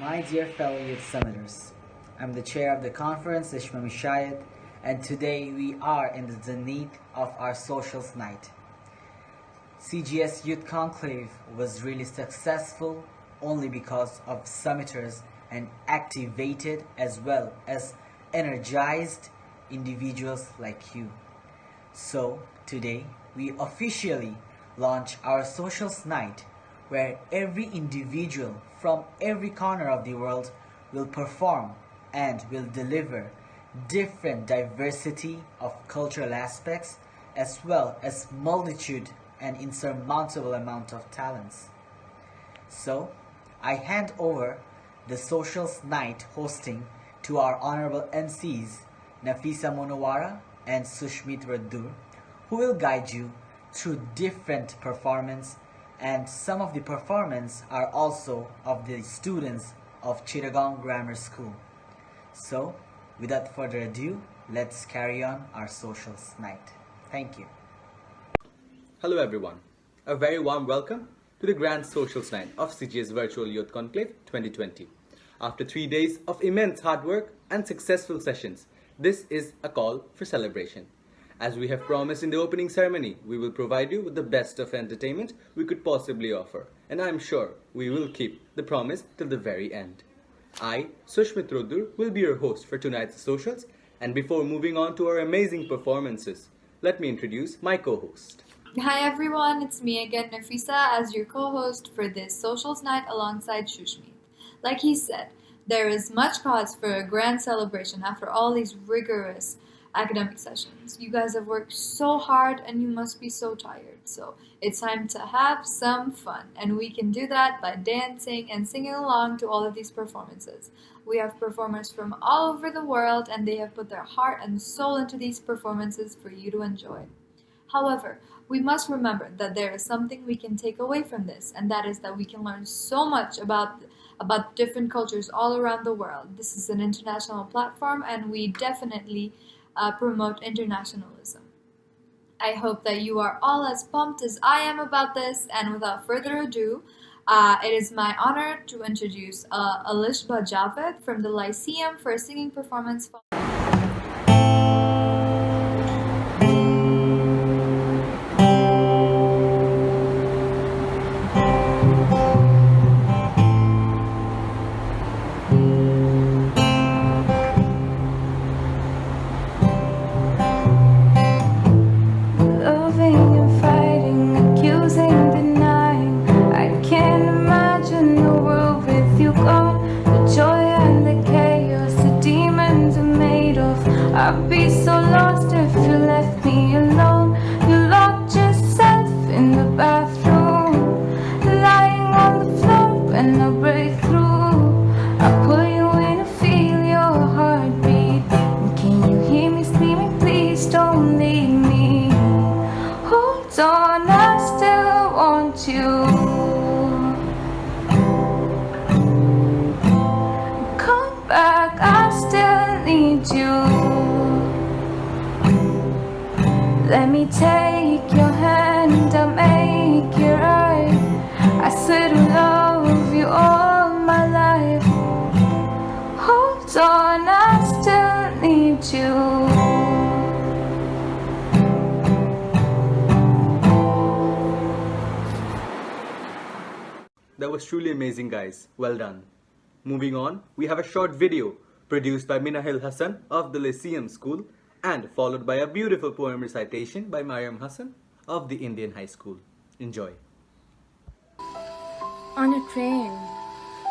My dear fellow youth senators, I'm the chair of the conference, Ishma Mishayat, and today we are in the zenith of our socials night. CGS Youth Conclave was really successful only because of summiters and activated as well as energized individuals like you. So today we officially launch our socials night where every individual from every corner of the world will perform and will deliver different diversity of cultural aspects as well as multitude and insurmountable amount of talents. So, I hand over the Socials Night hosting to our honorable MCs Nafisa Monowara and Sushmit Raddur, who will guide you through different performance, and some of the performance are also of the students of Chittagong Grammar School. So, without further ado, let's carry on our Socials Night. Thank you. Hello everyone. A very warm welcome to the Grand Socials Night of CGS Virtual Youth Conclave 2020. After 3 days of immense hard work and successful sessions, this is a call for celebration. As we have promised in the opening ceremony, we will provide you with the best of entertainment we could possibly offer, and I am sure we will keep the promise till the very end. I, Sushmit Raddur, will be your host for tonight's socials, and before moving on to our amazing performances, let me introduce my co-host. Hi everyone, it's me again, Nafisa, as your co-host for this Socials Night alongside Shushmit. Like he said, there is much cause for a grand celebration after all these rigorous academic sessions. You guys have worked so hard and you must be so tired. So it's time to have some fun, and we can do that by dancing and singing along to all of these performances. We have performers from all over the world and they have put their heart and soul into these performances for you to enjoy. However, we must remember that there is something we can take away from this, and that is that we can learn so much about different cultures all around the world. This is an international platform and we definitely promote internationalism. I hope that you are all as pumped as I am about this, and without further ado, it is my honor to introduce Alishba Javed from the Lyceum for a singing performance. I'd be so lost if you left me alone. You locked yourself in the bathroom, lying on the floor when I break through. I pull you in to feel your heartbeat. And can you hear me screaming, please don't leave me. Hold on, I still want you. Come back, I still need you. Let me take your hand, I'll make you right. I swear to love you all my life. Hold on, I still need you. That was truly amazing, guys. Well done. Moving on, we have a short video produced by Minahil Hassan of the Lyceum School, and followed by a beautiful poem recitation by Mariam Hassan of the Indian High School. Enjoy. On a train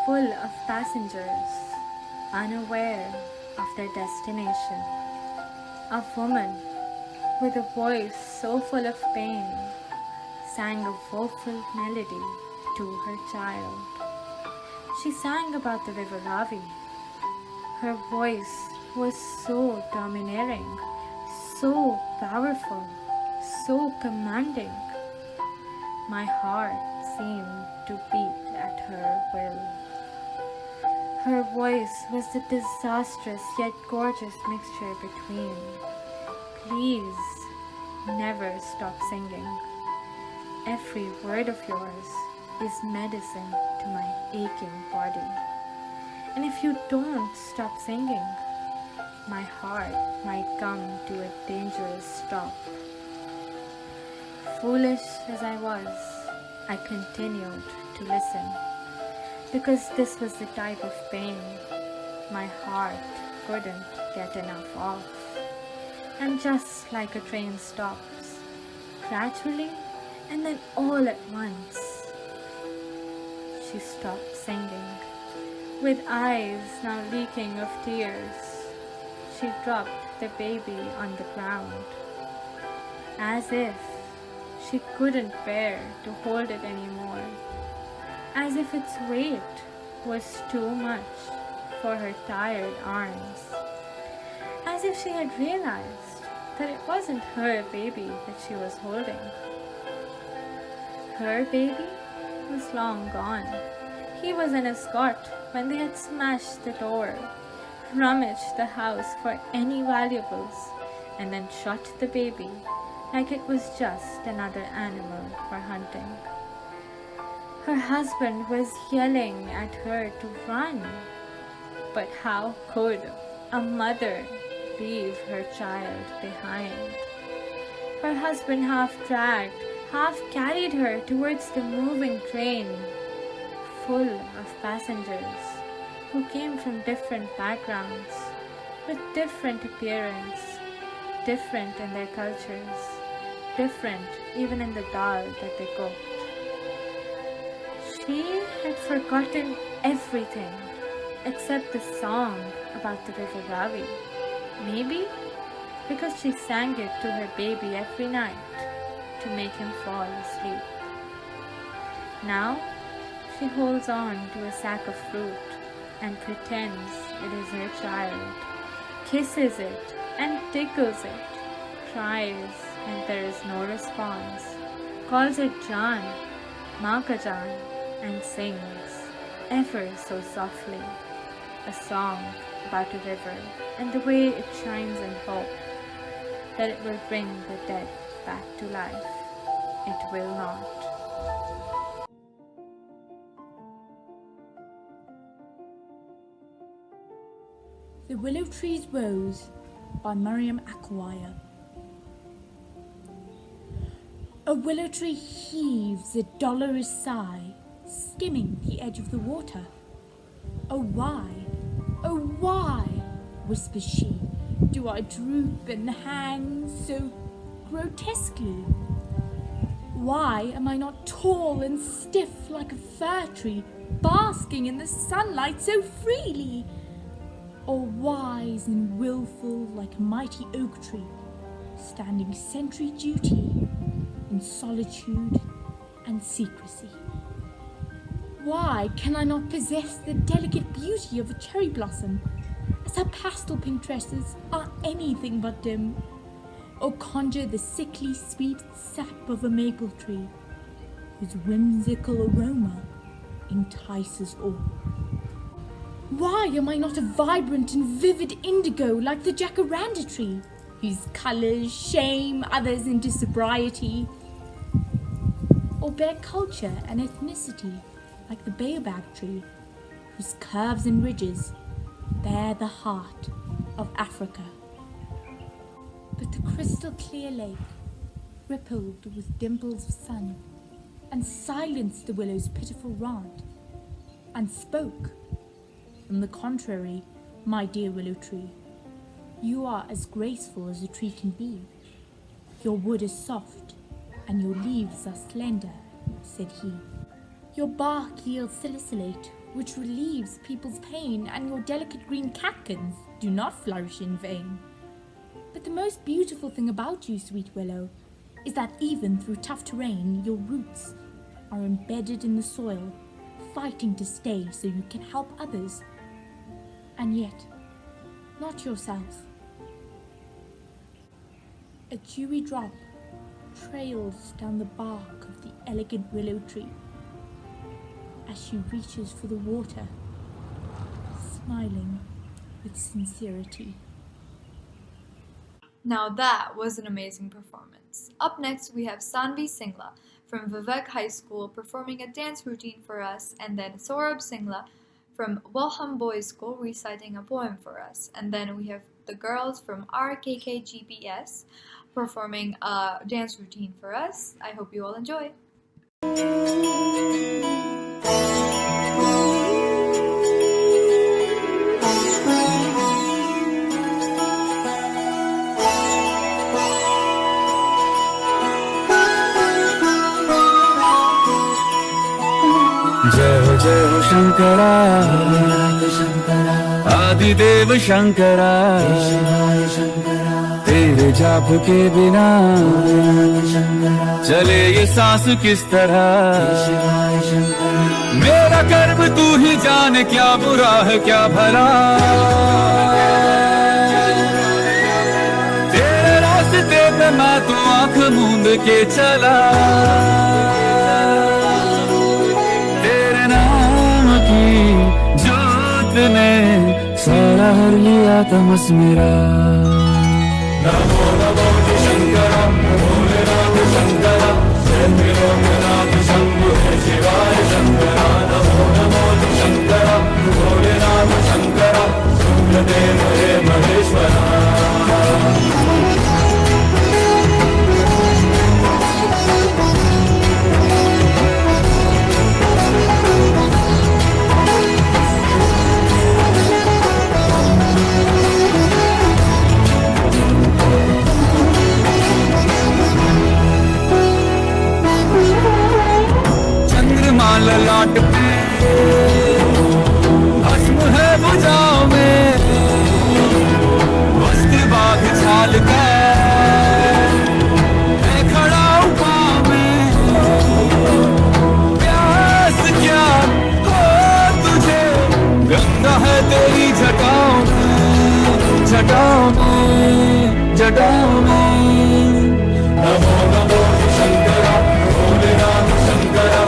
full of passengers, unaware of their destination, a woman with a voice so full of pain sang a woeful melody to her child. She sang about the river Ravi. Her voice was so domineering, so powerful, so commanding. My heart seemed to beat at her will. Her voice was the disastrous yet gorgeous mixture between. Please never stop singing. Every word of yours is medicine to my aching body. And if you don't stop singing, my heart might come to a dangerous stop. Foolish as I was, I continued to listen, because this was the type of pain my heart couldn't get enough of. And just like a train stops, gradually and then all at once, she stopped singing. With eyes now leaking of tears, she dropped the baby on the ground, as if she couldn't bear to hold it anymore, as if its weight was too much for her tired arms, as if she had realized that it wasn't her baby that she was holding. Her baby was long gone. He was an escort when they had smashed the door, rummaged the house for any valuables, and then shot the baby like it was just another animal for hunting. Her husband was yelling at her to run, but how could a mother leave her child behind? Her husband half dragged, half carried her towards the moving train, full of passengers who came from different backgrounds, with different appearance, different in their cultures, different even in the dal that they cooked. She had forgotten everything except the song about the river Ravi. Maybe because she sang it to her baby every night to make him fall asleep. Now she holds on to a sack of fruit and pretends it is her child, kisses it and tickles it, cries and there is no response, calls it Jan, Maka Jan, and sings, ever so softly, a song about a river and the way it shines in hope that it will bring the dead back to life. It will not. The Willow Tree's Rose by Mariam Akwaya. A willow tree heaves a dolorous sigh, skimming the edge of the water. Oh why, whispers she, do I droop and hang so grotesquely? Why am I not tall and stiff like a fir tree, basking in the sunlight so freely? Or wise and willful like a mighty oak tree, standing sentry duty in solitude and secrecy? Why can I not possess the delicate beauty of a cherry blossom, as her pastel pink tresses are anything but dim, or conjure the sickly sweet sap of a maple tree, whose whimsical aroma entices all? Why am I not a vibrant and vivid indigo like the jacaranda tree, whose colours shame others into sobriety? Or bear culture and ethnicity like the baobab tree, whose curves and ridges bear the heart of Africa? But the crystal clear lake rippled with dimples of sun, and silenced the willow's pitiful rant, and spoke. On the contrary, my dear willow tree, you are as graceful as a tree can be. Your wood is soft, and your leaves are slender, said he. Your bark yields salicylate, which relieves people's pain, and your delicate green catkins do not flourish in vain. But the most beautiful thing about you, sweet willow, is that even through tough terrain, your roots are embedded in the soil, fighting to stay so you can help others. And yet, not yourself. A dewy drop trails down the bark of the elegant willow tree as she reaches for the water, smiling with sincerity. Now that was an amazing performance. Up next, we have Sanvi Singla from Vivek High School performing a dance routine for us, and then Saurabh Singla from Wilhelm Boys School reciting a poem for us. And then we have the girls from RKKGPS performing a dance routine for us. I hope you all enjoy. जय हो शंकरा आदिदेव शंकरा तेरे जाप के बिना चले ये सांस किस तरह मेरा कर्म तू ही जाने क्या बुरा है क्या भला तेरे रास्ते पे मैं तो आंख मूंद के चला जोत ने सारा हर लिया तमस मेरा नमो नमो शंकरा भोलेनाथ शंकरा जय लोकनाथ शंभु शिवाय शंकरा नमो नमो शंकरा भोलेनाथ शंकरा रुद्रदेव हे महेश्वरा ललाट पे भस्म है भुजाओं में वस्त्र बाघ छाल का मैं खड़ा हूँ पाँव में प्यास क्या हो तुझे गंगा है तेरी जटाओं में जटाओं में जटाओं में नमो नमो शंकरा भोलेनाथ शंकरा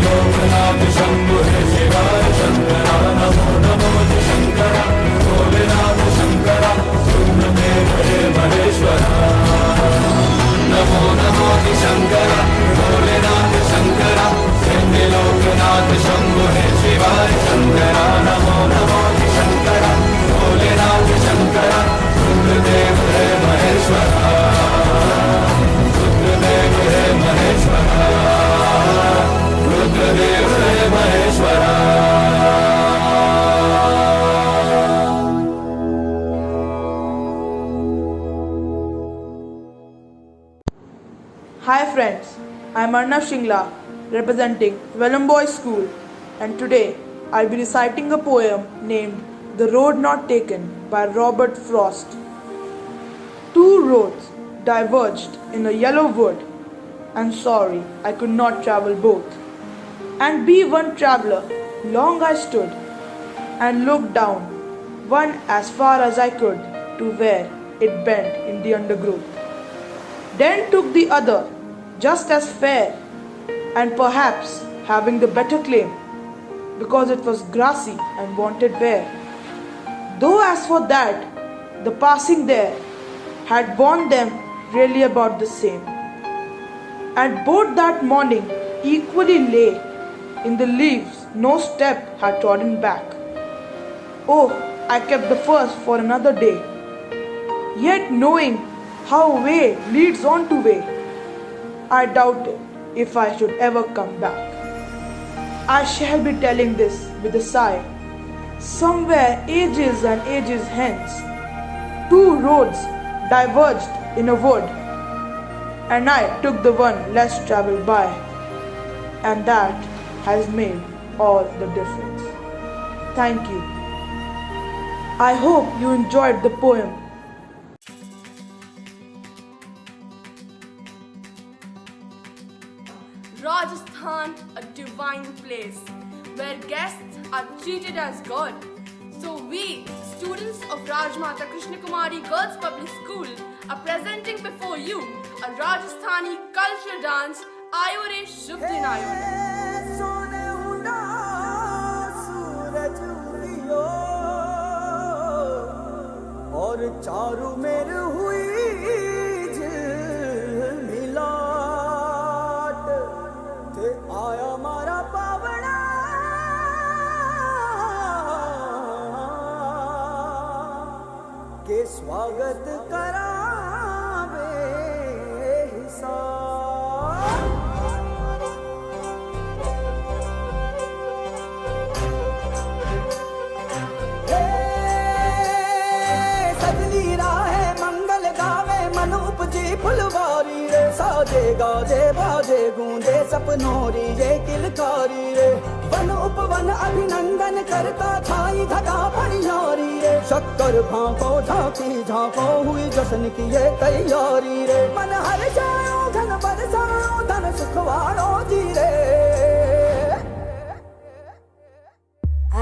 लोकनाथ शंभु शिवाय शंकरा नमो नमो शंकरा भोलेनाथ शंकरा रुद्रदेव हे महेश्वरा नमो नमो शंकरा भोलेनाथ शंकरा लोकनाथ शंभु शिवाय शंकरा नमो नमो शंकरा भोलेनाथ शंकरा रुद्रदेव हे महेश्वरा रुद्रदेव हे महेश्वरा रुद्रदेव हे Maheshwara Hi friends, I am Arnav Shingla representing Wilhelm Boys School and today I'll be reciting a poem named The Road Not Taken by Robert Frost. Two roads diverged in a yellow wood and sorry I could not travel both. And be one traveller, long I stood and looked down, one as far as I could, to where it bent in the undergrowth. Then took the other, just as fair, and perhaps having the better claim, because it was grassy and wanted wear. Though as for that, the passing there had warned them really about the same. And both that morning equally lay in the leaves, no step had trodden back. Oh, I kept the first for another day, yet knowing how way leads on to way, I doubted if I should ever come back. I shall be telling this with a sigh. Somewhere ages and ages hence, two roads diverged in a wood, and I took the one less travelled by, and that has made all the difference. Thank you. I hope you enjoyed the poem. Rajasthan, a divine place where guests are treated as God. So we, students of Rajmata Krishna Kumari Girls Public School, are presenting before you a Rajasthani cultural dance, Ayore Shubh Din Ayore. और चारू मेर हुई मिलाट ते आया मारा पावना स्वागत करावे हिसाब सजनी राहे मंगल गावे मन उपजी फुलवारी रे साजे गाजे बाजे गूंजे सपनोरी ये किलकारी रे वन उपवन अभिनंदन करता छाई धगा परियारी रे शक्कर भांको झांकी झांको हुई जश्न की ये तैयारी रे मन हर जाओ घन बरसाओ धन सुखवाड़ो जी रे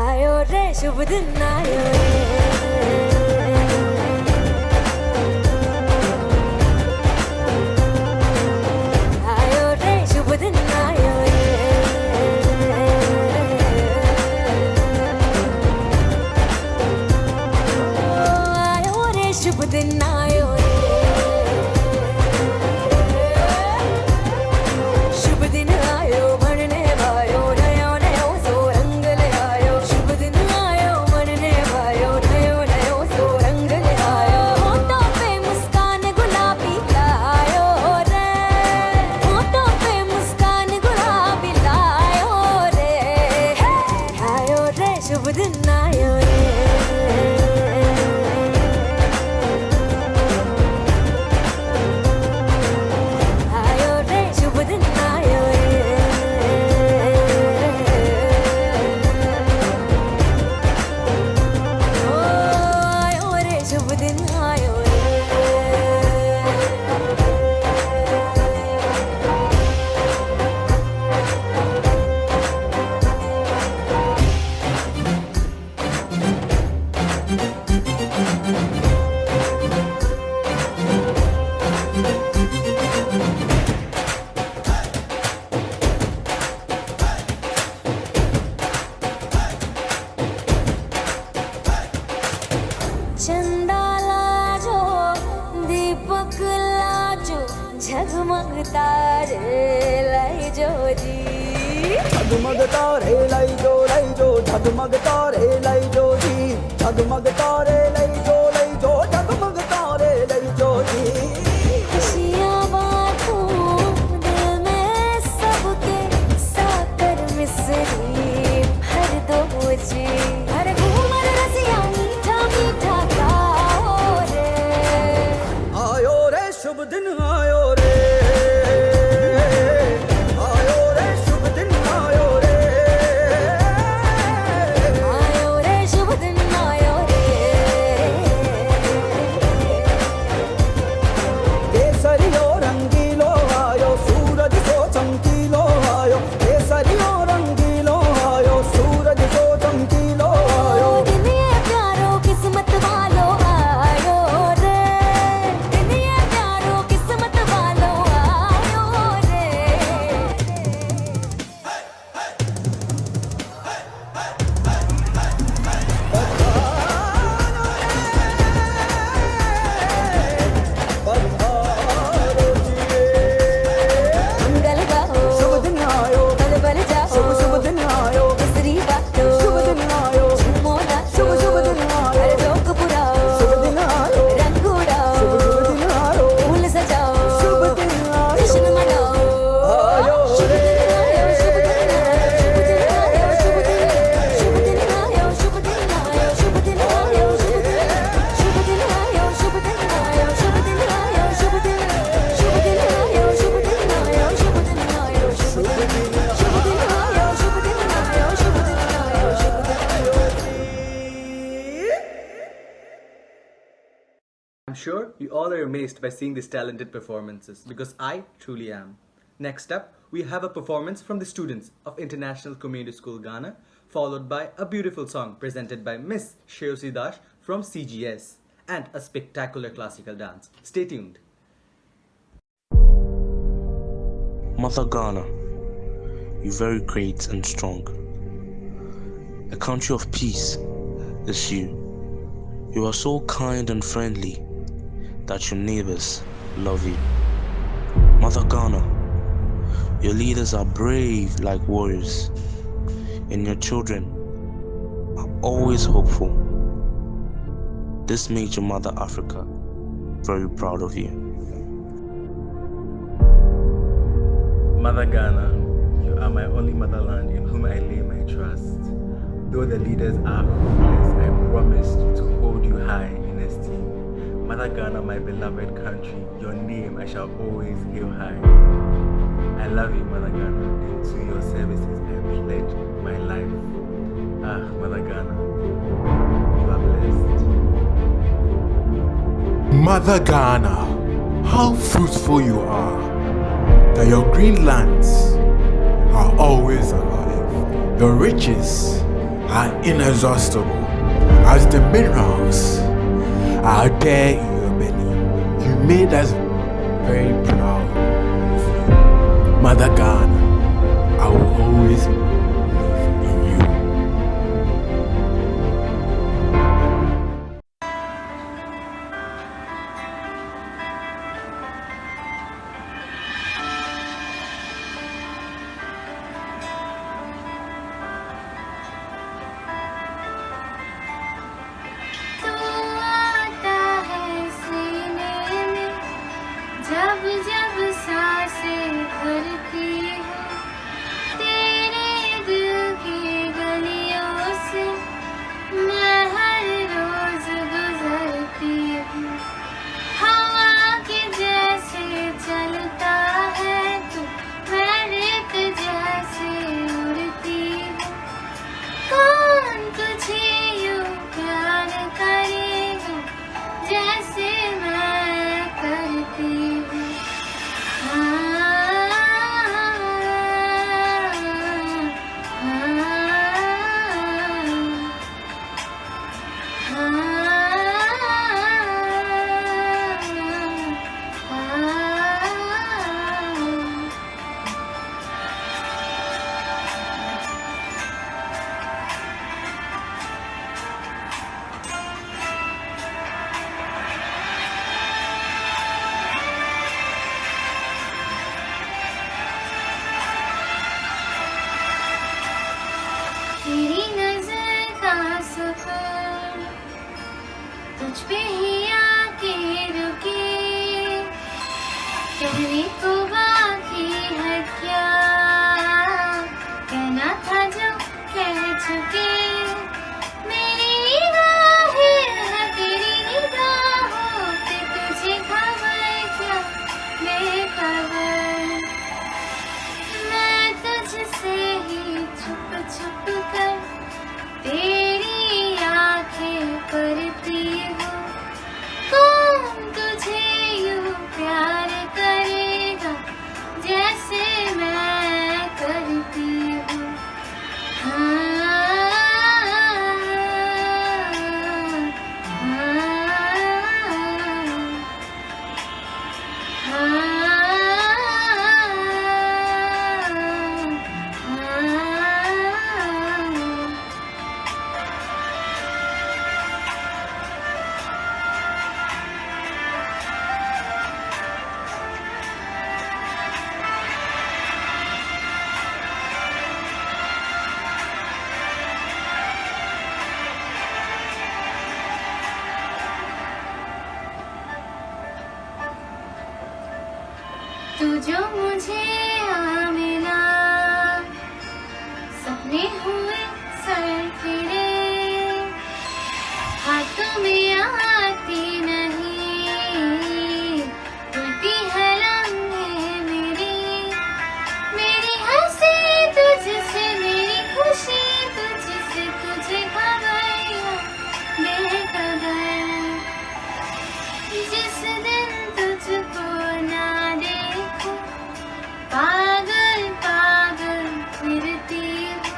आयो रे शुभ दिन आयो रे आयो रे शुभ दिन आयो रे आयो रे शुभ दिन आयो रे शुभ दिन आयो बनने वायो नयो नयो सो रंग ले आयो शुभ दिन आयो बनने वायो नयो नयो सो रंग ले आयो होठों पे मुस्कान गुलाबी लायो रे होठों पे मुस्कान गुलाबी लायो रे आयो रे शुभ दिन आयो रे आयो रे शुभ दिन आयो रे ओ आयो रे शुभ दिन आयो रे चंदा लाजो दीपक लाजो झगमग तारे लाई जो जी झगमग तारे लाई जो झगमग तारे लाई जो जी झगमग तारे लाई जो झगमग तारे लाई जो जी खुशियाँ बांटूं दिल में सबके साकर मिसरी भर दो जी हर घूमर रसिया मीठा मीठा गाओ रे आयो रे शुभ दिन आयो रे आयो रे शुभ दिन आयो रे आयो रे शुभ दिन आयो रे केसरियो रंगीलो आयो सूरज को चमकीलो आयो केसरियो रंगीलो आयो सूरज को चमकीलो आयो दिन ये प्यारो किस्मत वालो आयो रे दिन ये प्यारो किस्मत वालो आयो रे पधारो जी मंगल गाओ शुभ दिन आयो बल बल जाओ शुभ शुभ दिन आयो मिसरी बाटो शुभ दिन आयो झूमो नाचो शुभ शुभ दिन आयो हर लोक पुराओ शुभ दिन आयो रंग उड़ाओ शुभ शुभ दिन आयो फूल सजाओ शुभ दिन आयो जश्न मनाओ आयो शुभ रे दिन आयो शुभ दिन आयो शुभ दिन आयो शुभ दिन आयो शुभ दिन आयो शुभ दिन आयो शुभ दिन आयो शुभ दिन आयो शुभ दिन आयो शुभ दिन आयो शुभ दिन आयो शुभ दिन आयो शुभ दिन आयो शुभ दिन आयो शुभ दिन आयो शुभ दिन आयो I'm sure you all are amazed by seeing these talented performances because I truly am. Next up, we have a performance from the students of International Community School Ghana, followed by a beautiful song presented by Miss Shreyosi Dash from CGS and a spectacular classical dance. Stay tuned. Mother Ghana, you very great and strong. A country of peace is you. You are so kind and friendly that your neighbors love you. Mother Ghana, your leaders are brave like warriors, and your children are always hopeful. This made your mother Africa very proud of you. Mother Ghana, you are my only motherland in whom I lay my trust. Though the leaders are hopeless, I promised to hold you high in esteem. Mother Ghana, my beloved country, your name I shall always hail high. I love you, Mother Ghana, and to your services I pledge my life. Ah, Mother Ghana, you are blessed. Mother Ghana, how fruitful you are, that your green lands are always alive. Your riches are inexhaustible, as the minerals are there in your belly. You made us very proud of you. Mother Ghana, I will always believe in you. जब जब सांसें भरती हूँ तेरे दिल की गलियों से मैं हर रोज गुजरती हूँ हवा के जैसे चलता है तू मैं रेत जैसे उड़ती हूँ कौन तुझे यूँ प्यार करेगा जैसे मैं करती हूँ तेरी नजर का सफर तुझ पे ही आके रुके कहने को बाकी है क्या कहना था जो कह चुके मेरी निगाहें है तेरी निगाहों पे तुझे खबर क्या बेखबर मैं तुझसे ही छुप छुप कर तेरी आंखें पढ़ती हूँ कौन तुझे यूँ प्यार करेगा जैसे मैं करती हूँ तू जो मुझे यहाँ मिला सपने हुए सर फिरे हाथों में आती नहीं उल्टी है लम्हे मेरी हंसी तुझसे मेरी खुशी तुझसे तुझे खबर बेखबर जिस दिन तुझको ना देखूं पागल पागल फिरती हूँ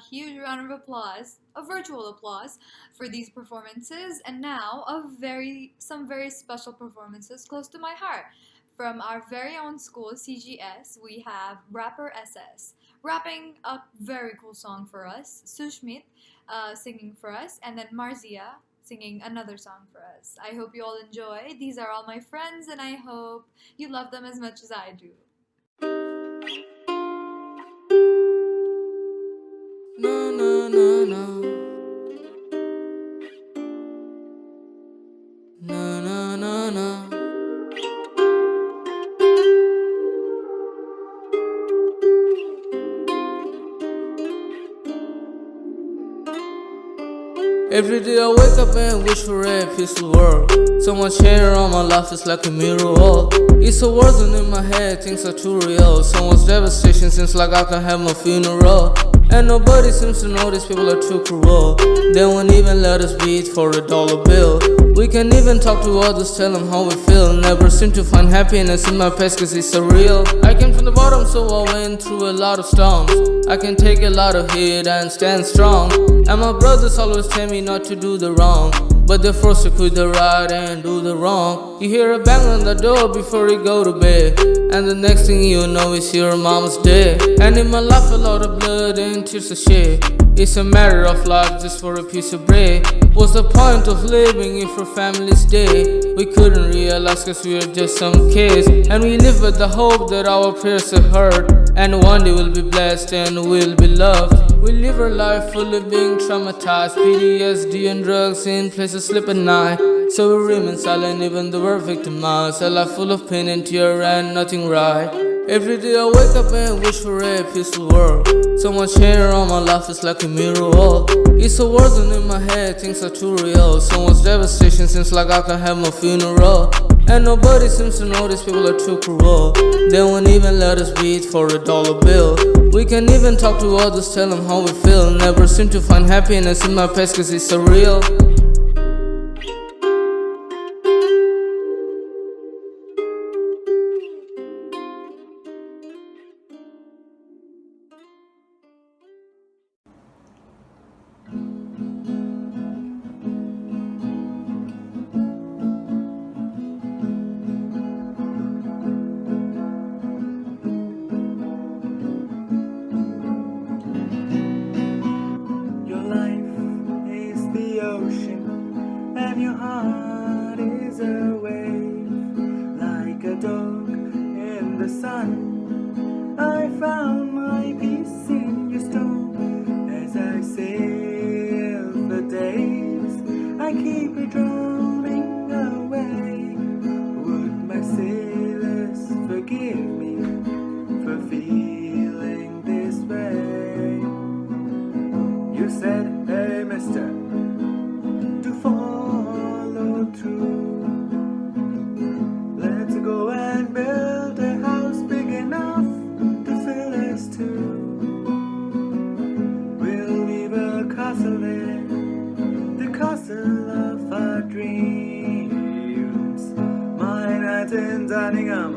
huge round of applause, a virtual applause, for these performances, and now some very special performances close to my heart. From our very own school, CGS, we have rapper SS rapping a very cool song for us, Sushmit singing for us, and then Marzia singing another song for us. I hope you all enjoy. These are all my friends, and I hope you love them as much as I do. No, no, no, no. No, no, no, no. Every day I wake up and wish for a peaceful world. So much hair on my life, it's like a mirror wall. It's a worsen in my head, things are too real. So much devastation, seems like I can have my funeral. And nobody seems to know these people are too cruel. They won't even let us beat for $1 bill. We can even talk to others, tell them how we feel. Never seem to find happiness in my past cause it's surreal. I came from the bottom so I went through a lot of storms. I can take a lot of hit and stand strong. And my brothers always tell me not to do the wrong, but they're forced to quit the right and do the wrong. You hear a bang on the door before you go to bed, and the next thing you know is your mama's dead. And in my life a lot of blood and tears to shed. It's a matter of life just for a piece of bread. What's the point of living if our family's dead? We couldn't realize cause we were just some kids, and we live with the hope that our prayers are heard, and one day we'll be blessed and we'll be loved. We live our life full of being traumatized, PTSD and drugs in places slip at night. So we remain silent even though we're victimized. A life full of pain and tear and nothing right. Every day I wake up and wish for a peaceful world. So much hair on my life, it's like a mirror wall. It's a worsen in my head, things are too real. So much devastation, seems like I can have my funeral. And nobody seems to know these people are too cruel. They won't even let us beat for $1 bill. We can even talk to others, tell them how we feel. Never seem to find happiness in my past cause it's surreal. And your heart is a wave, like a dog in the sun. I found my peace in your storm. As I sail for days, I keep it drowning away. Would my sailors forgive me for feeling this way? You said, hey mister, to follow through. Let's go and build a house big enough to fill us two. We'll leave a castle there, the castle of our dreams. Mine at in Danningham,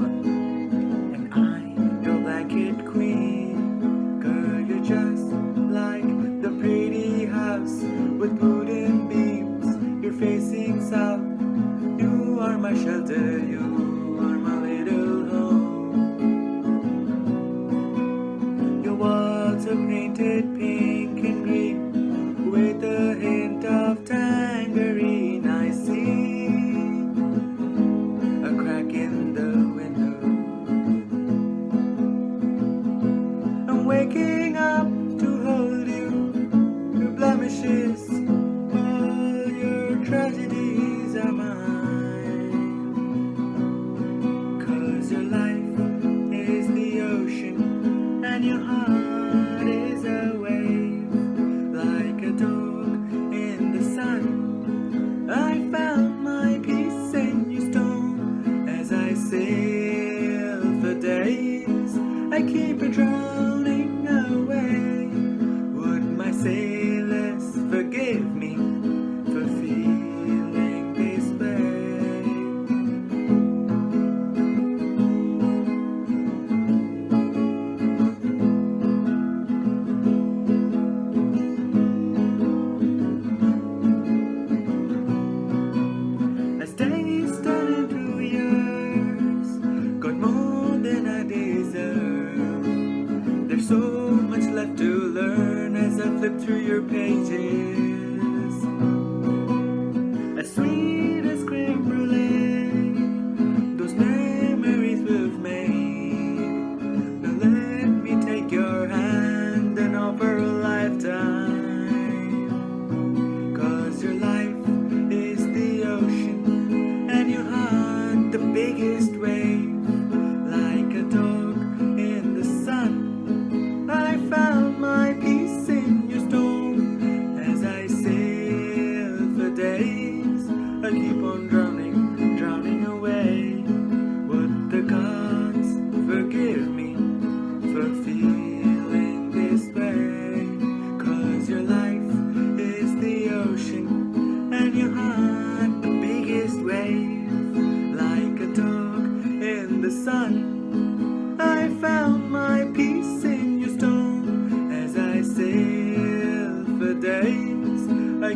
and I'm your blanket queen. Girl, you're just like the pretty house with wooden beams. You're facing south, you are my shelter, you are my little home. Your walls are painted pink and green with a hint of tangerine. I see a crack in the window. I'm waking up to hold you, your blemishes, tragedies are mine.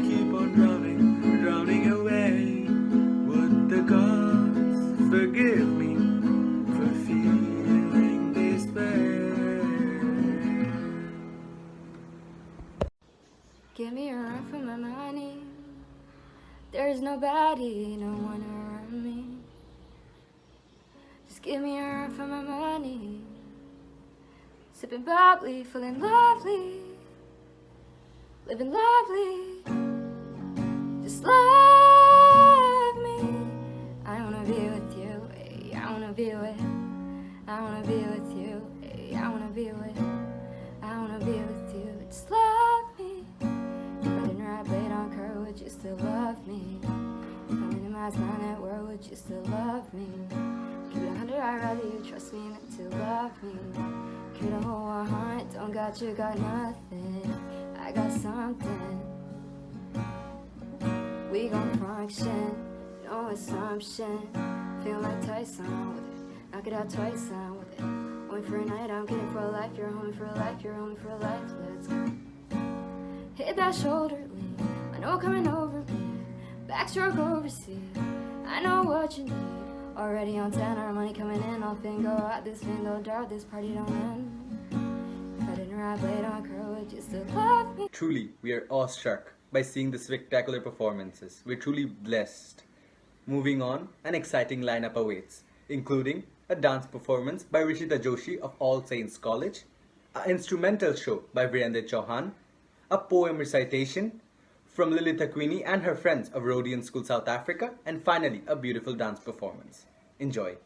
keep on drowning, drowning away. Would the gods forgive me for feeling this way? Give me a run for my money. There's nobody, no one around me. Just give me a run for my money. Sipping bubbly, feeling lovely, living lovely. Just love me. I wanna be with you. Ay, I wanna be with. I wanna be with you. Ay, I wanna be with. I wanna be with you. Just love me. If I didn't ride blade on curve, would you still love me? If I minimize my net worth, would you still love me? Keep it 100, I'd rather you trust me than to love me. Keep it a whole 100, don't got you, got nothing. I got something. We gon' function, no assumption. Feel like Tyson with it, knock it out twice, I'm with it. Only for a night, I'm kidding for a life. You're home for a life, you're home for a life. Let's go. Hit that shoulder lean, I know coming over me. Backstroke overseas, I know what you need. Already on 10, our money coming in. All fin go out, this fin go drought, this party don't end. If I didn't ride blade on curl, would you still love me? Truly, we are awestruck by seeing the spectacular performances. We're truly blessed. Moving on, an exciting lineup awaits, including a dance performance by Rishita Joshi of All Saints College, an instrumental show by Virendra Chauhan, a poem recitation from Lilitha Queenie and her friends of Rhodian School, South Africa, and finally, a beautiful dance performance. Enjoy.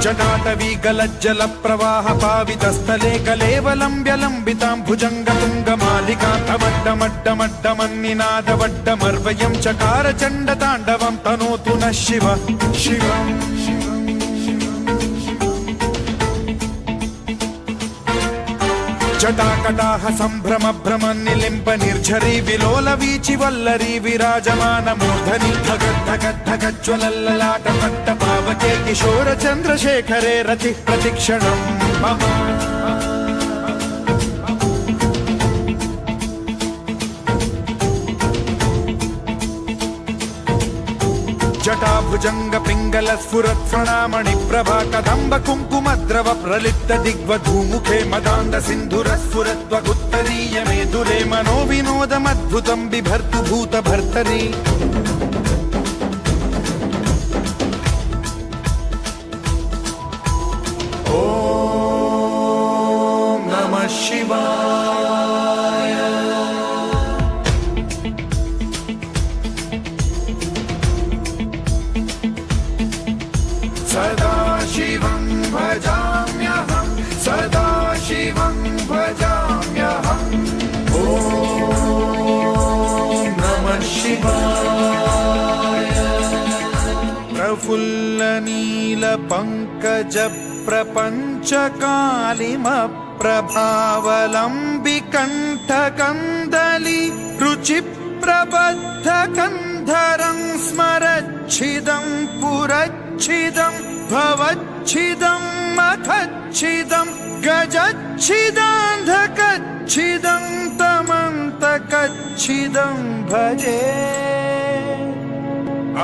जटाटवी गलज्जल प्रवाह पावितस्थले कलेवलम्ब्य लम्बितां भुजङ्गतुङ्गमालिकां तमड्डमड्डमड्डमन्निनादवड्डमर्वयं चकार चण्डताण्डवं तनोतु नः शिव शिवम् जटाकटाह सम्भ्रम भ्रम निलिम्ब निर्झरी विलोल वीचि वल्लरी विराजमान मूर्धनि धगद् धगद् धगज्ज्वलल्ललाट पट्ट पावके किशोर चन्द्रशेखरे रतिः प्रतिक्षणं मम जटाभुजंग पिंगल स्फुरत् फणामणि प्रभा कदम्ब कुङ्कुमद्रव प्रलिप्त दिग्वधूमुखे मदान्ध सिन्धुर स्फुरत् वगुत्तरीय मेधुरे मनो विनोदमद्भुतं बिभर्तु भूत भर्तरि ॐ नमः शिवाय सदा शिवं भजाम्यहं सदा शिवं भजाम्यहम् ॐ नमः शिवाय प्रफुल्लनीलपङ्कज प्रपञ्चकालिमप्रभावलम्बिकण्ठकन्दली रुचिप्रबद्धकन्धरं स्मरच्छिदं पुरच्छिदं भवच्छिदं मखच्छिदं गजच्छिदान्धकच्छिदं तमन्तकच्छिदं भजे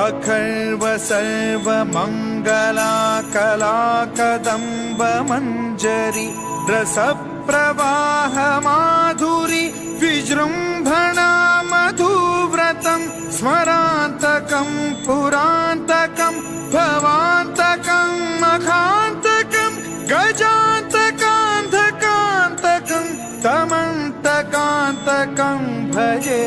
अखर्व सर्वमङ्गलाकलाकदम्ब मञ्जरी रसप्रवाह माधुरी विजृम्भणा मधुव्रतं स्मरान्तकं पुरान्तकं भवान्तकं मखान्तकं गजान्तकान्धकान्तकं तमन्तकान्तकं भजे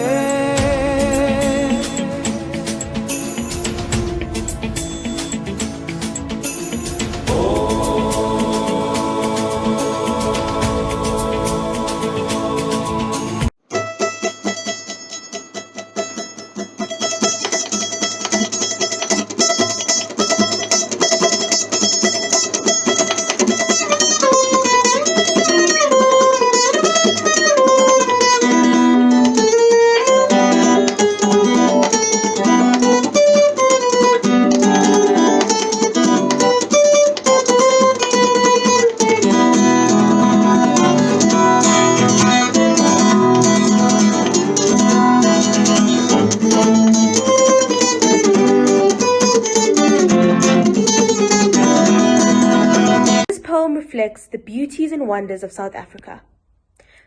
the beauties and wonders of South Africa.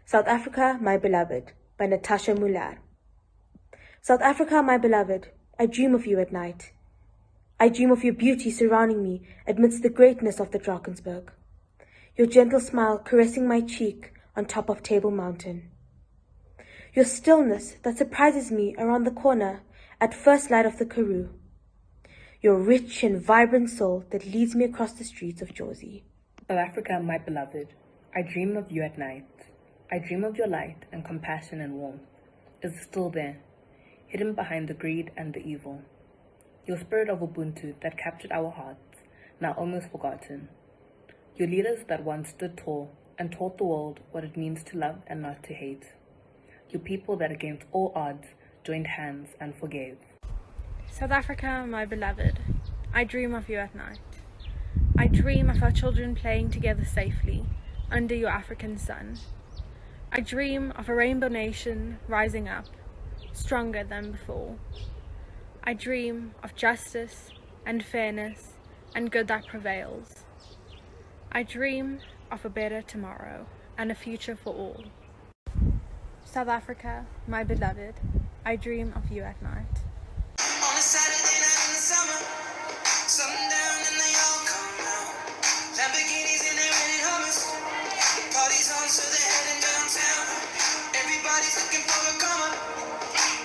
South Africa, my beloved, by Natasha Muller. South Africa, my beloved, I dream of you at night. I dream of your beauty surrounding me amidst the greatness of the Drakensberg. Your gentle smile caressing my cheek on top of Table Mountain. Your stillness that surprises me around the corner at first light of the Karoo. Your rich and vibrant soul that leads me across the streets of Jozi. South Africa, my beloved, I dream of you at night. I dream of your light and compassion and warmth. Is still there, hidden behind the greed and the evil. Your spirit of Ubuntu that captured our hearts, now almost forgotten. Your leaders that once stood tall and taught the world what it means to love and not to hate. Your people that against all odds joined hands and forgave. South Africa, my beloved, I dream of you at night. I dream of our children playing together safely under your African sun. I dream of a rainbow nation rising up, stronger than before. I dream of justice and fairness and good that prevails. I dream of a better tomorrow and a future for all. South Africa, my beloved, I dream of you at night. On a Saturday night in the summer, sundown and they all come out. Lamborghinis and they're renting Hummers. The party's on, so they're heading downtown. Everybody's looking for a come up,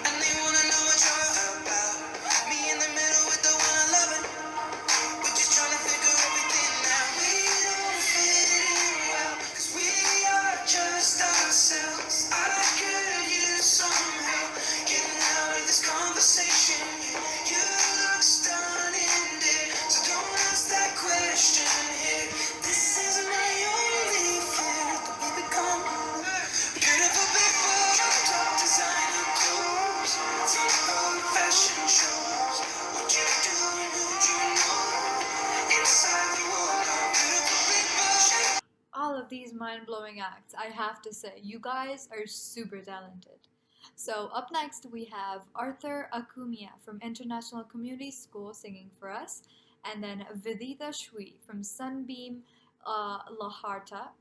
and they wanna know what you're about. Me in the middle with the one I love it. We're just trying to figure everything out. We don't fit in well, 'cause we are just ourselves. I could use some help getting out of this conversation. You look stunning, dear, so don't ask that question here. This is my only fear, that we become beautiful people. Top designer clothes, front row fashion shows. What you do and who'd you know? Inside the world of beautiful people. All of these mind-blowing acts, I have to say, you guys are super talented. So up next we have Arthur Akumia from International Community School singing for us, and then Vidita Shwi from Sunbeam Laharta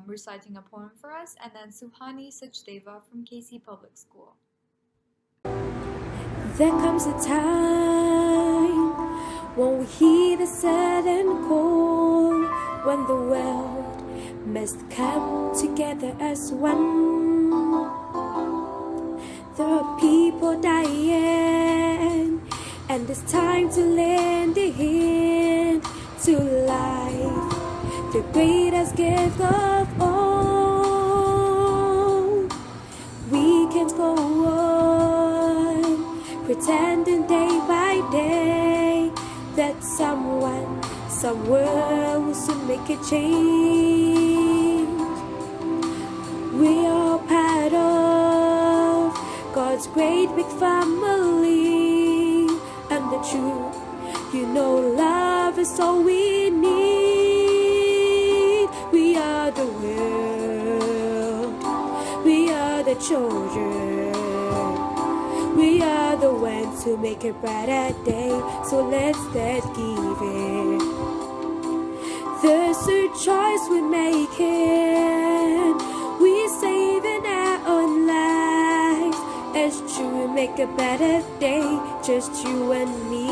reciting a poem for us, and then Suhani Sachdeva from KC Public School. There comes a time when we hear the sudden call, when the world must come together as one. There are people dying, and it's time to lend a hand to life, the greatest gift of all. We can't go on pretending day by day that someone, somewhere will soon make a change. We are part of God's great big family, and the truth, you know, love is all we need. We are the world, we are the children, we are the ones who make a brighter day, so let's start giving. There's a choice we're making, we're saving our own lives. It's true, we make a better day, just you and me.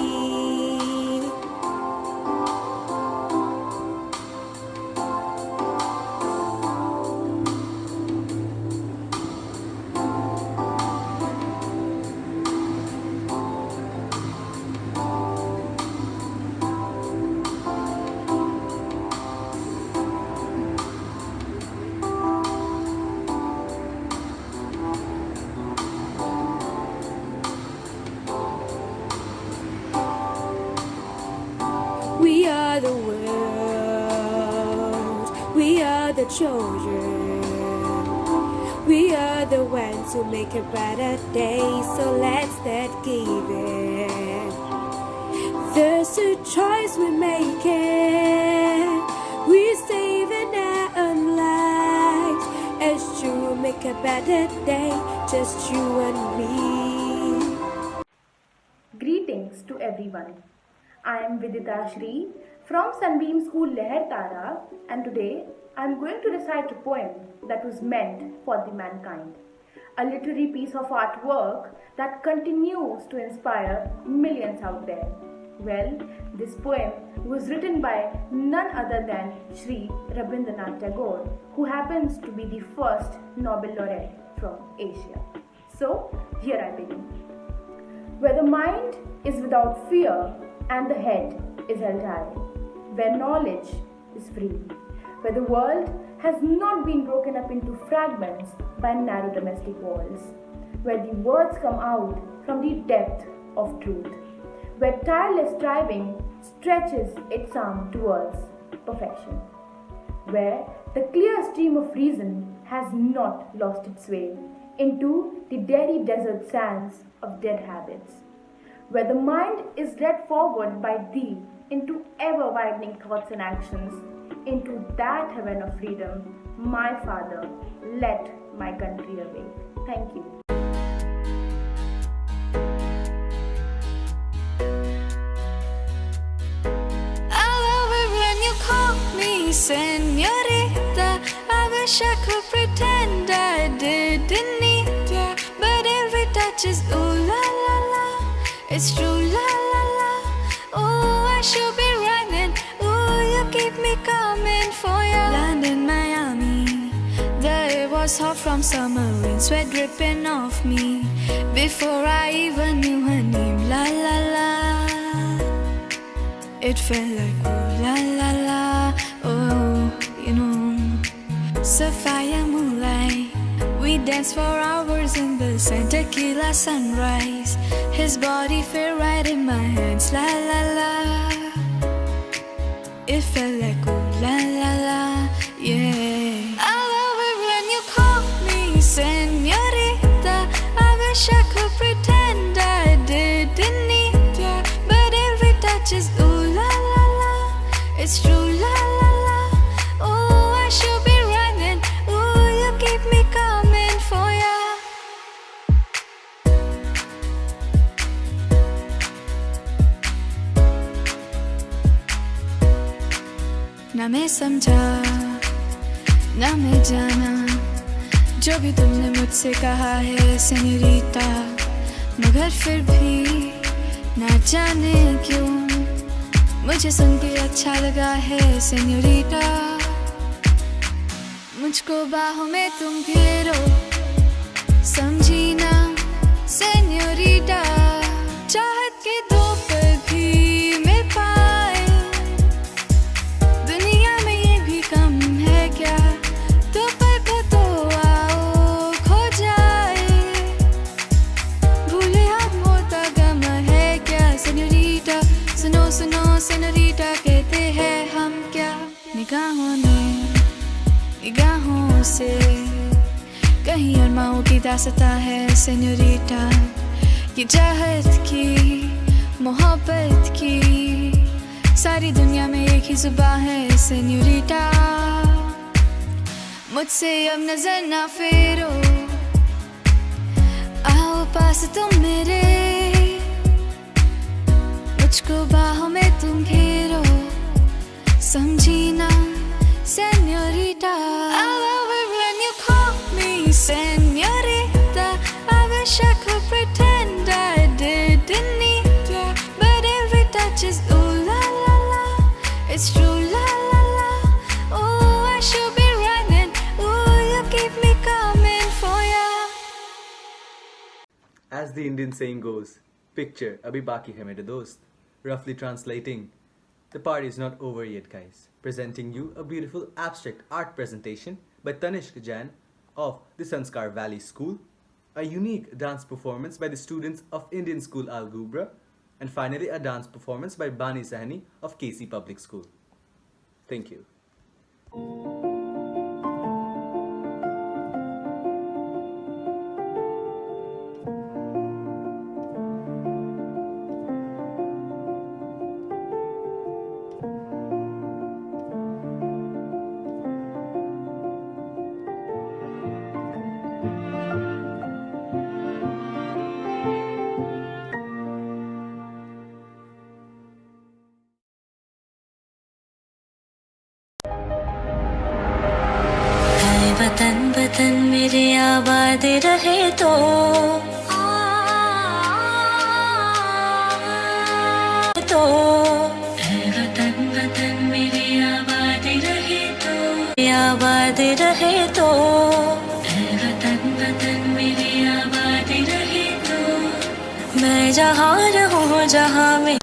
We are the world, we are the children, we are the ones who make a brighter day, so let's start giving. There's a choice we're making, we're saving our own lives. It's true, make a better day, just you and me. Greetings to everyone. I am Vidita Shri from Sunbeam School Leher Tara, and today I am going to recite a poem that was meant for the mankind. A literary piece of artwork that continues to inspire millions out there. Well, this poem was written by none other than Sri Rabindranath Tagore, who happens to be the first Nobel laureate from Asia. So, here I begin. Where the mind is without fear and the head is held high, where knowledge is free, where the world has not been broken up into fragments by narrow domestic walls, where the words come out from the depth of truth, where tireless striving stretches its arm towards perfection, where the clear stream of reason has not lost its way into the dairy desert sands of dead habits, where the mind is led forward by thee into ever widening thoughts and actions, into that heaven of freedom, my Father, let my country awake. Thank you. I love it when you call me señorita. I wish I could pretend I didn't need ya, but every touch is ooh la la la. It's true la la la. Oh, I should be rhyming. Ooh, you keep me coming for ya. London, Miami, the air was hot from summer rain, sweat dripping off me before I even knew her name. La la la. It felt like ooh la la la. Oh, you know, sapphire moonlight. We danced for hours in the sun, tequila sunrise. His body fit right in my hands. La la la. It felt like ooh la la la. Yeah. I love it when you call me señorita. I wish I could pretend I didn't need ya, but every touch is ooh la la la. It's true la la la. Oh, I should be rhyming. Ooh, you keep me coming for ya. ना मैं समझा ना मैं जाना जो भी तुमने मुझसे कहा है सेन्योरिटा, मगर फिर भी ना जाने क्यों मुझे सुन के अच्छा लगा है सेन्योरिटा. मुझको बाहों में तुम घेरो, समझी ना सेन्योरिटा. चाहत के दो पल भी मिल पाए दुनिया में, ये भी कम है क्या? दो पल को तो आओ खो जाए, भूले हाथ मोता गम है क्या सेन्योरिटा. सुनो सुनो सेन्योरिटा, कहते हैं हम क्या. निगाहों से कहीं अरमाओं की दास्तां है सेन्योरिटा. ये चाहत की मोहब्बत की सारी दुनिया में एक ही जुबान है सेन्योरिटा. मुझसे अब नजर ना फेरो, आओ पास तुम मेरे, मुझको बाहों में तुम घेरो, समझी ना señorita. I love it when you call me señorita. I wish I could pretend I didn't need ya, but every touch is ooh la la la. It's true la la la. Oh, I should be rhyming. Ooh, you keep me coming for ya. As the Indian saying goes, picture abhi baki hai mere dost. Roughly translating, the party is not over yet, guys. Presenting you a beautiful abstract art presentation by Tanishq Jain of the Sanskar Valley School, a unique dance performance by the students of Indian School Al Gubra, and finally a dance performance by Bani Sahni of KC Public School. Thank you. याद रहे तो ऐ वतन वतन मेरे आबाद रहे तो आबाद रहे तो ऐ वतन वतन मेरे आबाद रहे तो मैं जहाँ रहूँ जहाँ में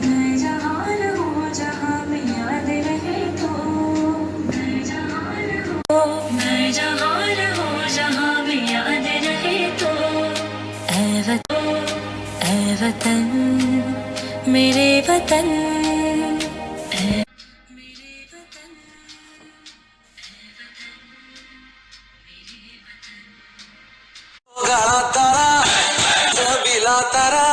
मैं जहाँ रहूँ जहाँ में याद रहे तो मैं जहाँ रहूँ जहाँ में याद रहे तो ऐ वतन मेरे वतन गाला तारा जबीला तारा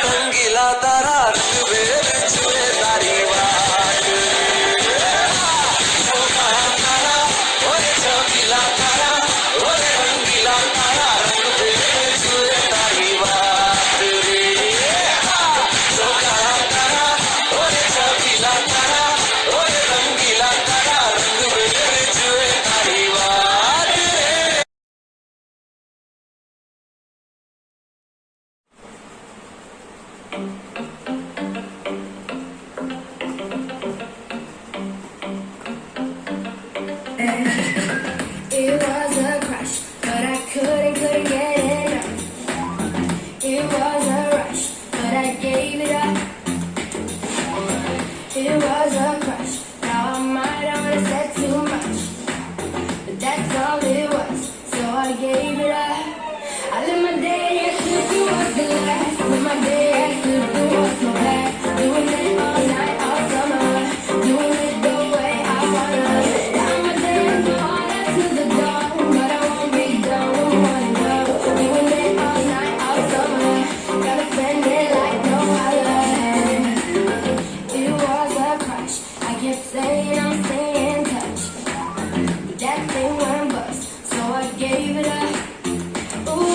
रंगीला तारा रंग बेर छुए तारी बात ओ गाला तारा ओरे जबीला तारा ओरे रंगीला तारा रंग बेर छुए तारी बात रे ओ गाला तारा ओरे जबीला तारा ओरे रंगीला तारा रंग बेर छुए तारी बात रे It was a crush, but I couldn't get enough. It was a rush, but I gave it up. It was a crush, now I might have said too much, but that's all it was, so I gave it up. I live my day as if it was the last, live my day as if it was my past, doing it all night, all summer, doing it the way I wanna. Now my day is hard to the dawn, but I won't be done with one love, doing it all night, all summer, gotta spend it like no other. It was a crush, I kept saying I'm staying in touch, but that thing went bust, so I gave it up. Ooh,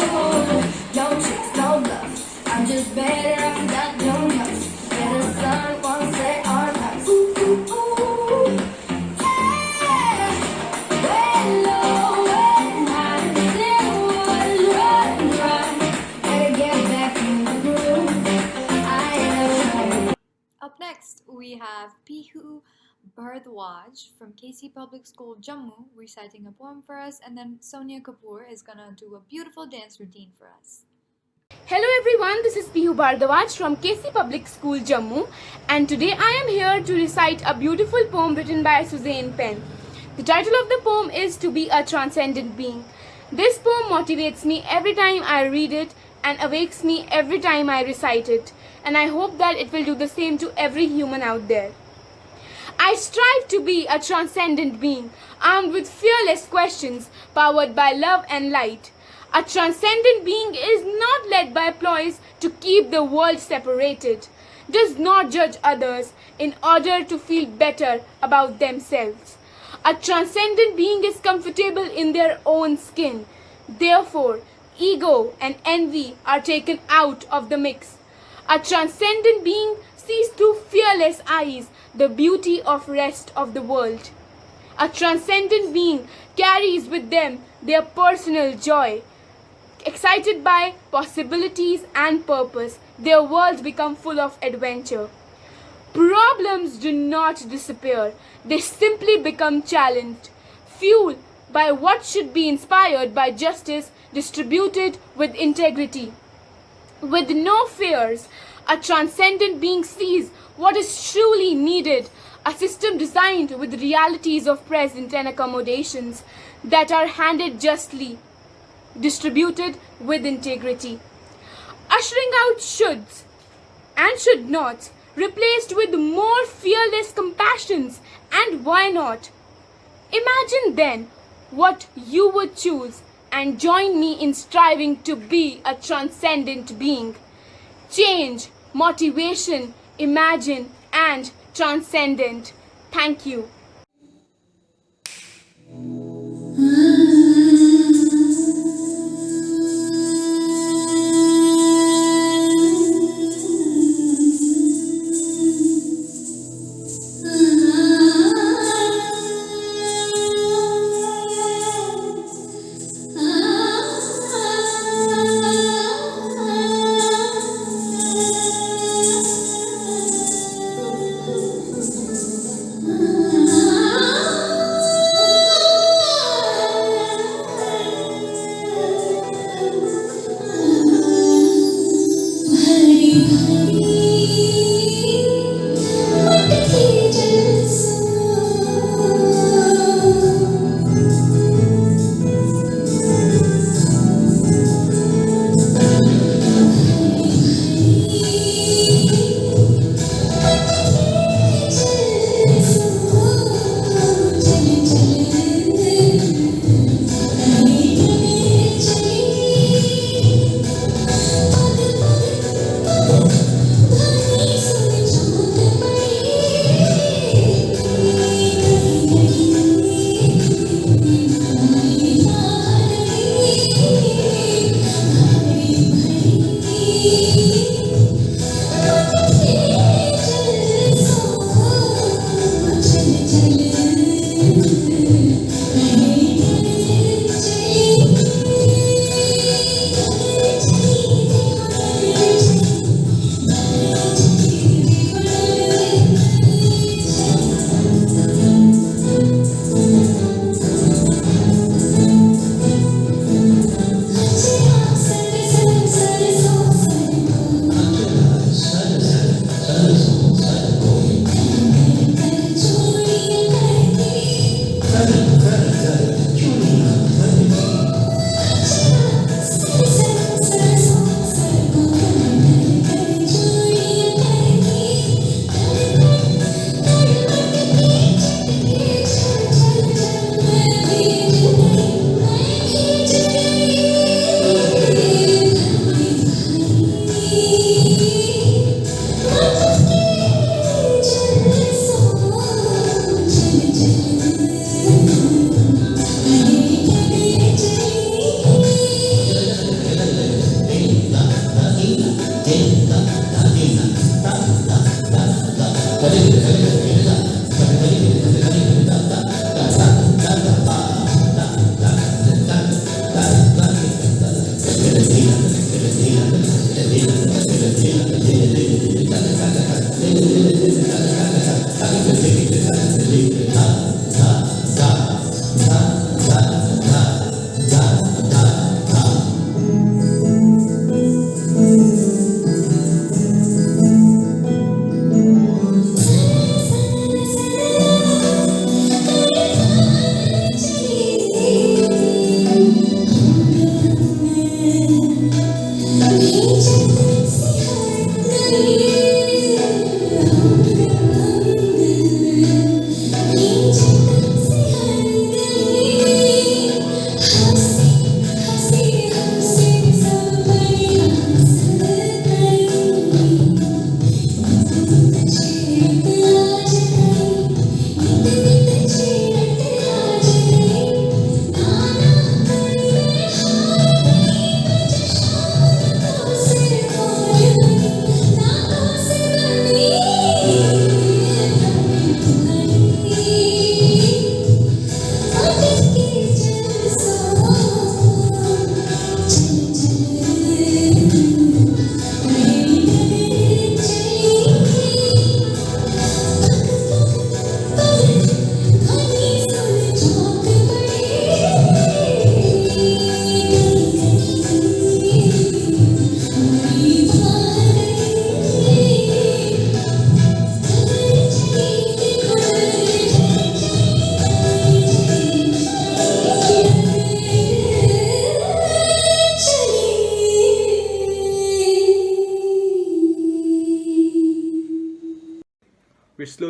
no tricks, no bluff, I'm just better off that don't cuss, yeah, the sun won't set on us. Ooh, ooh, ooh, yeah, when low, when high, still was run, gotta get back in the groove, I am. Up next, we have Pihu Bharadwaj from KC Public School, Jammu, reciting a poem for us, and then Sonia Kapoor is gonna do a beautiful dance routine for us. Hello everyone, this is Pihu Bharadwaj from KC Public School, Jammu, and today I am here to recite a beautiful poem written by Suzanne Penn. The title of the poem is To Be a Transcendent Being. This poem motivates me every time I read it and awakes me every time I recite it, and I hope that it will do the same to every human out there. I strive to be a transcendent being, armed with fearless questions, powered by love and light. A transcendent being is not led by ploys to keep the world separated, does not judge others in order to feel better about themselves. A transcendent being is comfortable in their own skin. Therefore, ego and envy are taken out of the mix. A transcendent being sees through fearless eyes the beauty of rest of the world. A transcendent being carries with them their personal joy. Excited by possibilities and purpose, their worlds become full of adventure. Problems do not disappear, they simply become challenged, fueled by what should be inspired by justice distributed with integrity. With no fears, a transcendent being sees what is truly needed, a system designed with realities of present and accommodations that are handed justly, distributed with integrity. Ushering out shoulds and should nots, replaced with more fearless compassions, and why not? Imagine then what you would choose and join me in striving to be a transcendent being. Change, motivation, imagine, and transcendent. Thank you.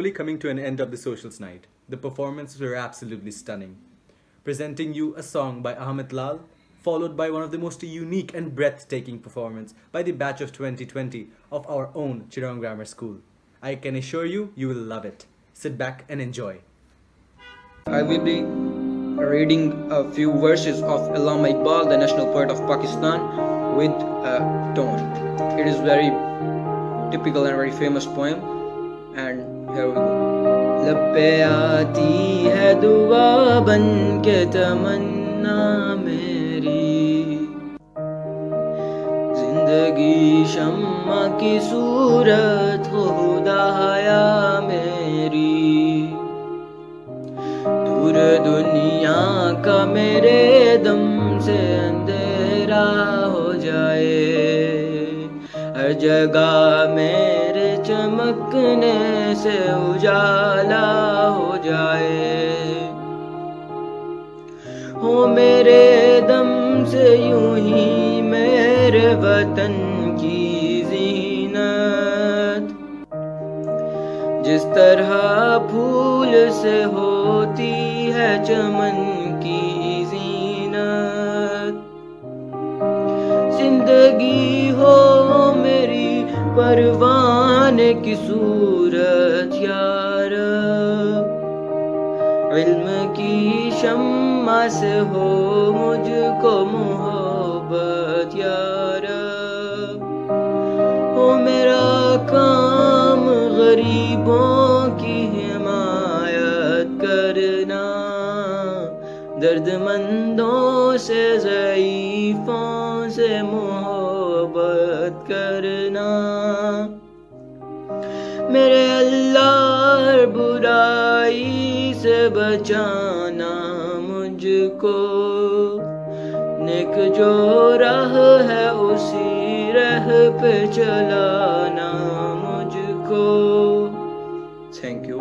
slowly coming to an end of the Socials Night. The performances were absolutely stunning. Presenting you a song by Ahmed Lal, followed by one of the most unique and breathtaking performance by the batch of 2020 of our own Chirong Grammar School. I can assure you, you will love it. Sit back and enjoy. I will be reading a few verses of Allama Iqbal, the national poet of Pakistan, with a tone. It is very typical and very famous poem, and here we go. लब पे आती है दुआ बन के तमन्ना मेरी, जिंदगी शम्मा की सूरत हो खुदाया मेरी, दूर दुनिया का मेरे दम से अंधेरा हो जाए, हर जगह मेरे चमकने से उजाला हो जाए, हो मेरे दम से यूं ही मेरे वतन की ज़ीनत, जिस तरह फूल से होती है चमन की ज़ीनत, जिंदगी हो मेरी परवाने की सूरत यार, इल्म की शम्मा से हो मुझको मोहब्बत यार, हो मेरा काम गरीबों की हिमायत करना, दर्दमंदों से ज़ईफ़ों से मोहब्बत करना, मेरे अल्लाह बुराई से बचाना मुझको, नेक जो राह है उसी राह पे चलाना मुझको। Thank you.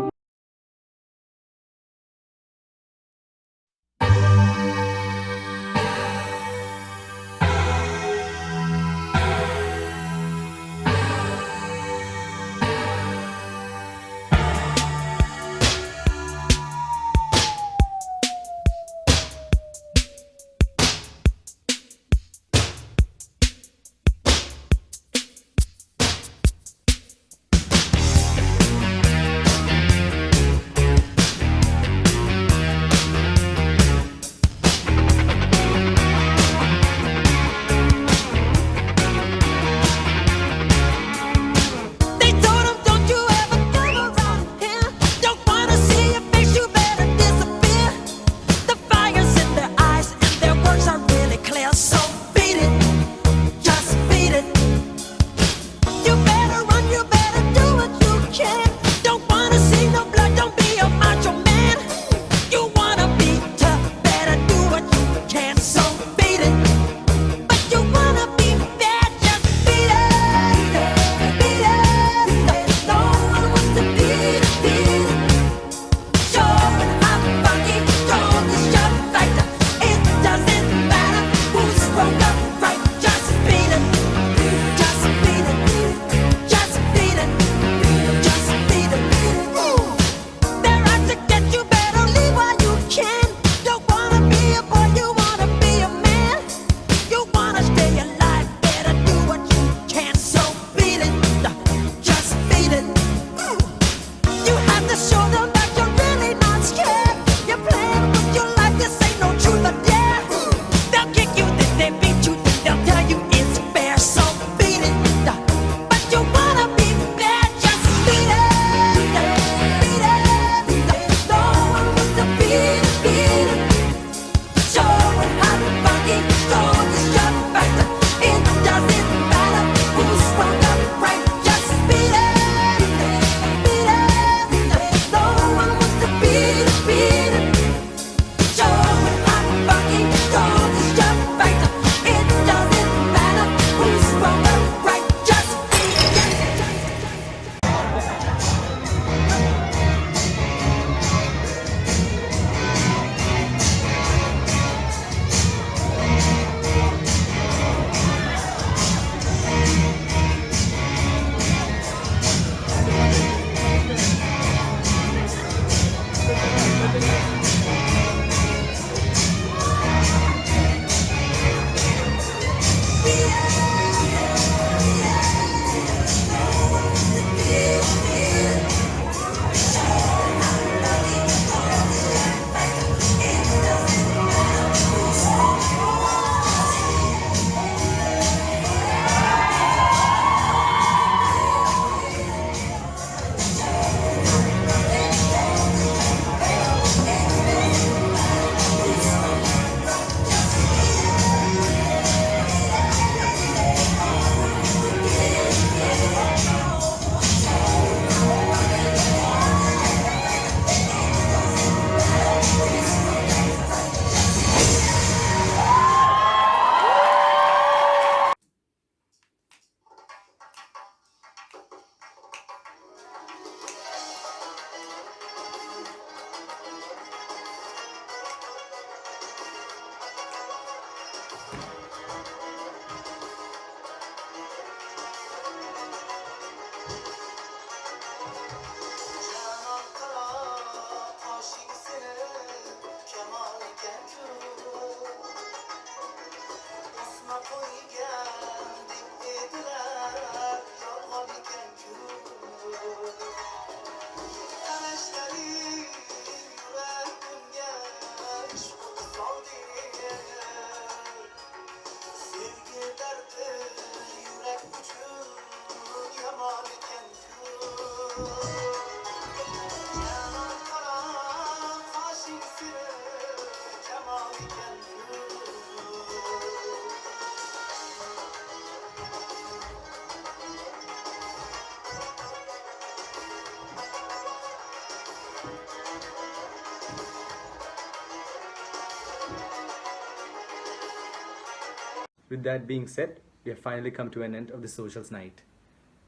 With that being said, we have finally come to an end of the Socials Night.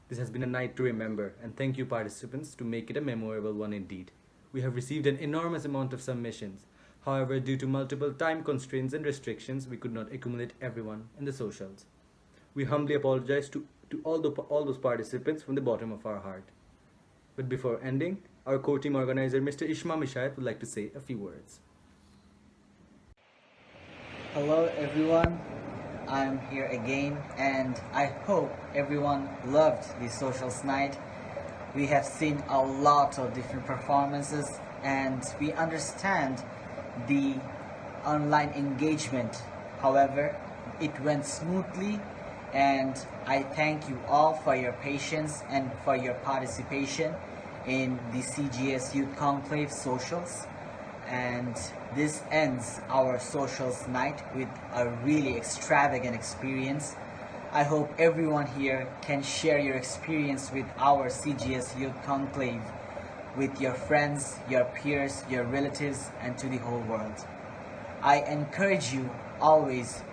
This has been a night to remember, and thank you participants to make it a memorable one indeed. We have received an enormous amount of submissions. However, due to multiple time constraints and restrictions, we could not accumulate everyone in the socials. We humbly apologize to all those participants from the bottom of our heart. But before ending, our co-team organizer Mr. Ishma Mishayat would like to say a few words. Hello everyone, I'm here again and I hope everyone loved the Socials Night. We have seen a lot of different performances and we understand the online engagement. However, it went smoothly and I thank you all for your patience and for your participation in the CGS Youth Conclave Socials. And this ends our Socials Night with a really extravagant experience. I hope everyone here can share your experience with our CGS Youth Conclave with your friends, your peers, your relatives, and to the whole world. I encourage you always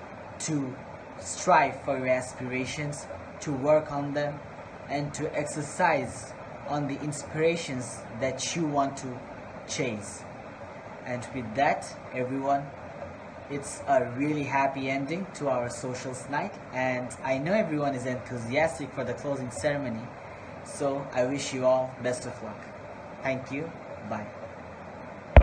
to strive for your aspirations, to work on them, and to exercise on the inspirations that you want to chase. And with that, everyone, it's a really happy ending to our Socials Night, and I know everyone is enthusiastic for the closing ceremony, so I wish you all best of luck. Thank you. Bye.